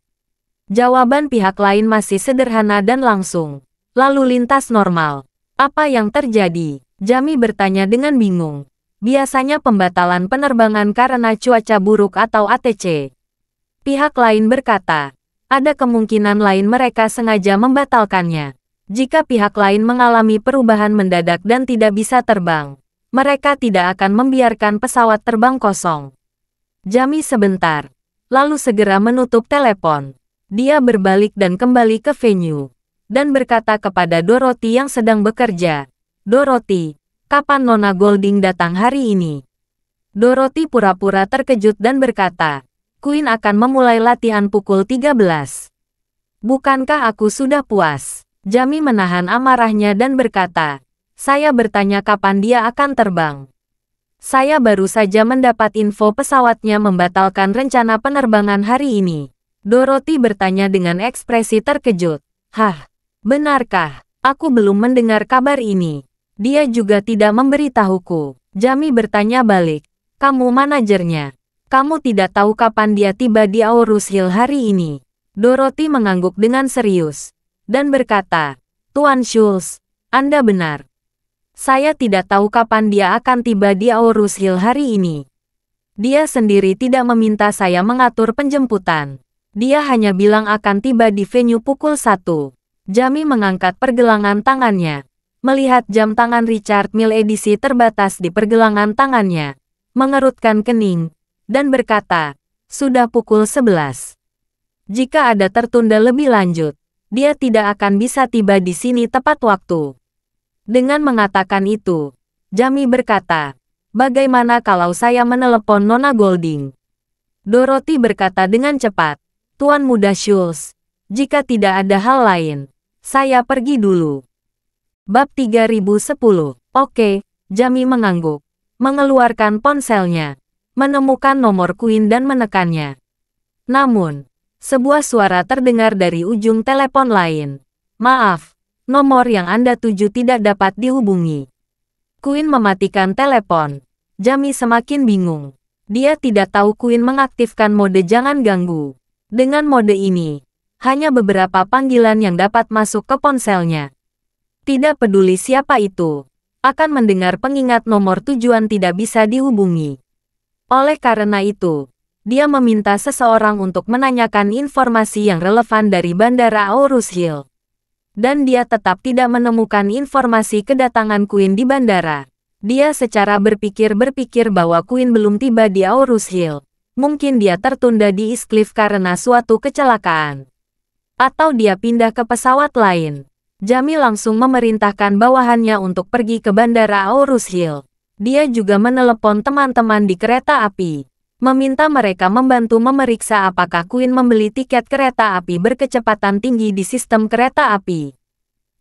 Jawaban pihak lain masih sederhana dan langsung. "Lalu lintas normal." "Apa yang terjadi?" Jamie bertanya dengan bingung. "Biasanya pembatalan penerbangan karena cuaca buruk atau ATC." Pihak lain berkata, Ada kemungkinan lain mereka sengaja membatalkannya. Jika pihak lain mengalami perubahan mendadak dan tidak bisa terbang, mereka tidak akan membiarkan pesawat terbang kosong. Jami sebentar, lalu segera menutup telepon. Dia berbalik dan kembali ke venue, dan berkata kepada Dorothy yang sedang bekerja, "Dorothy, kapan Nona Golding datang hari ini?" Dorothy pura-pura terkejut dan berkata, "Queen akan memulai latihan pukul 13. Bukankah aku sudah puas?" Jami menahan amarahnya dan berkata, "Saya bertanya kapan dia akan terbang. Saya baru saja mendapat info pesawatnya membatalkan rencana penerbangan hari ini." Dorothy bertanya dengan ekspresi terkejut. "Hah? Benarkah? Aku belum mendengar kabar ini. Dia juga tidak memberitahuku." Jami bertanya balik, "Kamu manajernya? Kamu tidak tahu kapan dia tiba di Aurus Hill hari ini?" Dorothy mengangguk dengan serius dan berkata, "Tuan Schultz, Anda benar. Saya tidak tahu kapan dia akan tiba di Aurus Hill hari ini. Dia sendiri tidak meminta saya mengatur penjemputan. Dia hanya bilang akan tiba di venue pukul 1. Jami mengangkat pergelangan tangannya, melihat jam tangan Richard Mille edisi terbatas di pergelangan tangannya, mengerutkan kening, dan berkata, "Sudah pukul 11. Jika ada tertunda lebih lanjut, dia tidak akan bisa tiba di sini tepat waktu." Dengan mengatakan itu, Jami berkata, "Bagaimana kalau saya menelepon Nona Golding?" Dorothy berkata dengan cepat, "Tuan Muda Schultz, jika tidak ada hal lain, saya pergi dulu." Bab 3010. Oke, Jami mengangguk, mengeluarkan ponselnya, menemukan nomor Queen dan menekannya. Namun, sebuah suara terdengar dari ujung telepon lain. "Maaf, nomor yang Anda tuju tidak dapat dihubungi." Queen mematikan telepon. Jami semakin bingung. Dia tidak tahu Queen mengaktifkan mode jangan ganggu. Dengan mode ini, hanya beberapa panggilan yang dapat masuk ke ponselnya. Tidak peduli siapa itu, akan mendengar pengingat nomor tujuan tidak bisa dihubungi. Oleh karena itu, dia meminta seseorang untuk menanyakan informasi yang relevan dari Bandara Aurus Hill. Dan dia tetap tidak menemukan informasi kedatangan Queen di bandara. Dia secara berpikir bahwa Queen belum tiba di Aurus Hill. Mungkin dia tertunda di East Cliff karena suatu kecelakaan. Atau dia pindah ke pesawat lain. Jami langsung memerintahkan bawahannya untuk pergi ke Bandara Aurus Hill. Dia juga menelepon teman-teman di kereta api, meminta mereka membantu memeriksa apakah Queen membeli tiket kereta api berkecepatan tinggi di sistem kereta api.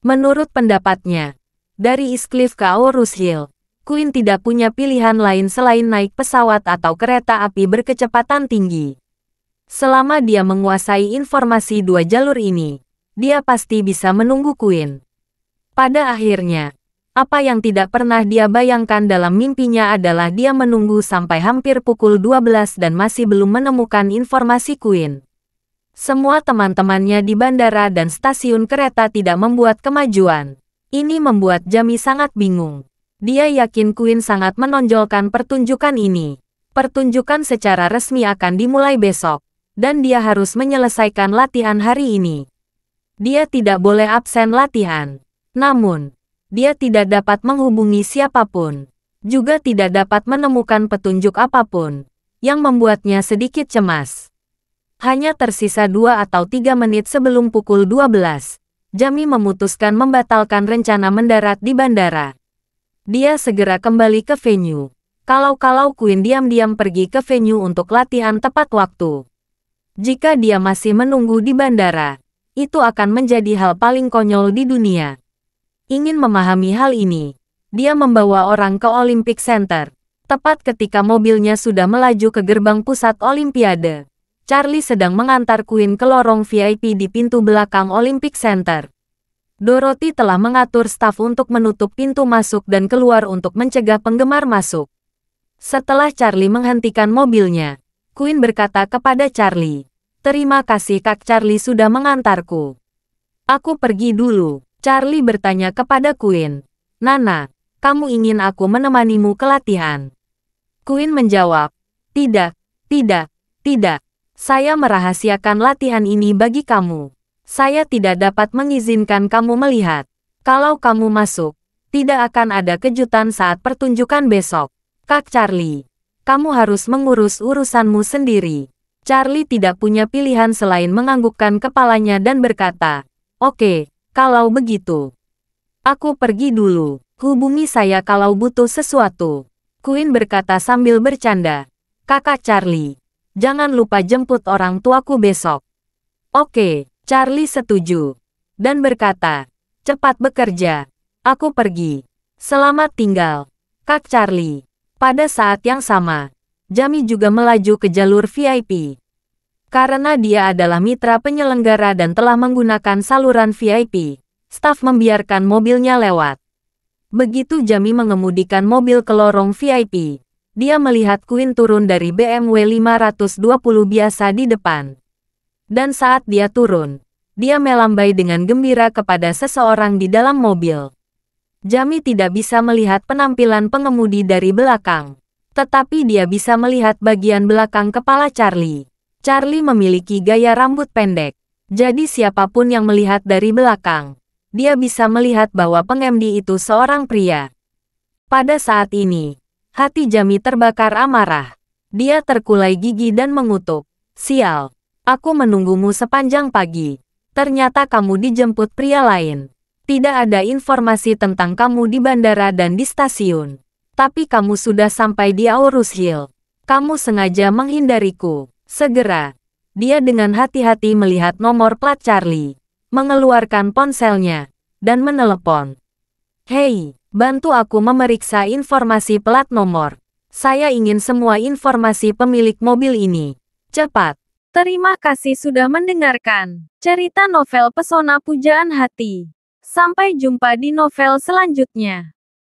Menurut pendapatnya, dari East Cliff ke Aurus Hill, Queen tidak punya pilihan lain selain naik pesawat atau kereta api berkecepatan tinggi. Selama dia menguasai informasi dua jalur ini, dia pasti bisa menunggu Queen. Pada akhirnya, apa yang tidak pernah dia bayangkan dalam mimpinya adalah dia menunggu sampai hampir pukul 12 dan masih belum menemukan informasi Queen. Semua teman-temannya di bandara dan stasiun kereta tidak membuat kemajuan. Ini membuat Jami sangat bingung. Dia yakin Queen sangat menonjolkan pertunjukan ini. Pertunjukan secara resmi akan dimulai besok, dan dia harus menyelesaikan latihan hari ini. Dia tidak boleh absen latihan. Namun, dia tidak dapat menghubungi siapapun. Juga tidak dapat menemukan petunjuk apapun, yang membuatnya sedikit cemas. Hanya tersisa 2 atau 3 menit sebelum pukul 12, Jami memutuskan membatalkan rencana mendarat di bandara. Dia segera kembali ke venue. Kalau Queen diam-diam pergi ke venue untuk latihan tepat waktu. Jika dia masih menunggu di bandara, itu akan menjadi hal paling konyol di dunia. Ingin memahami hal ini, dia membawa orang ke Olympic Center. Tepat ketika mobilnya sudah melaju ke gerbang pusat Olimpiade, Charlie sedang mengantar Queen ke lorong VIP di pintu belakang Olympic Center. Dorothy telah mengatur staf untuk menutup pintu masuk dan keluar untuk mencegah penggemar masuk. Setelah Charlie menghentikan mobilnya, Queen berkata kepada Charlie, "Terima kasih Kak Charlie sudah mengantarku. Aku pergi dulu." Charlie bertanya kepada Queen, "Nana, kamu ingin aku menemanimu ke latihan?" Queen menjawab, "Tidak, tidak, tidak. Saya merahasiakan latihan ini bagi kamu. Saya tidak dapat mengizinkan kamu melihat. Kalau kamu masuk, tidak akan ada kejutan saat pertunjukan besok. Kak Charlie, kamu harus mengurus urusanmu sendiri. Charlie tidak punya pilihan selain menganggukkan kepalanya dan berkata, "Oke, kalau begitu. Aku pergi dulu. Hubungi saya kalau butuh sesuatu." Queen berkata sambil bercanda. "Kakak Charlie, jangan lupa jemput orang tuaku besok." "Oke." Charlie setuju. Dan berkata, "Cepat bekerja. Aku pergi. Selamat tinggal, Kak Charlie." Pada saat yang sama, Jamie juga melaju ke jalur VIP. Karena dia adalah mitra penyelenggara dan telah menggunakan saluran VIP, staf membiarkan mobilnya lewat. Begitu Jamie mengemudikan mobil ke lorong VIP, dia melihat Queen turun dari BMW 520 biasa di depan. Dan saat dia turun, dia melambai dengan gembira kepada seseorang di dalam mobil. Jamie tidak bisa melihat penampilan pengemudi dari belakang, tetapi dia bisa melihat bagian belakang kepala Charlie. Charlie memiliki gaya rambut pendek, jadi siapapun yang melihat dari belakang, dia bisa melihat bahwa pengemudi itu seorang pria. Pada saat ini, hati Jamie terbakar amarah. Dia terkulai gigi dan mengutuk, "Sial, aku menunggumu sepanjang pagi. Ternyata kamu dijemput pria lain. Tidak ada informasi tentang kamu di bandara dan di stasiun. Tapi kamu sudah sampai di Aurus Hill. Kamu sengaja menghindariku." Segera, dia dengan hati-hati melihat nomor plat Charlie, mengeluarkan ponselnya, dan menelepon. "Hei, bantu aku memeriksa informasi plat nomor. Saya ingin semua informasi pemilik mobil ini. Cepat." Terima kasih sudah mendengarkan cerita novel Pesona Pujaan Hati. Sampai jumpa di novel selanjutnya.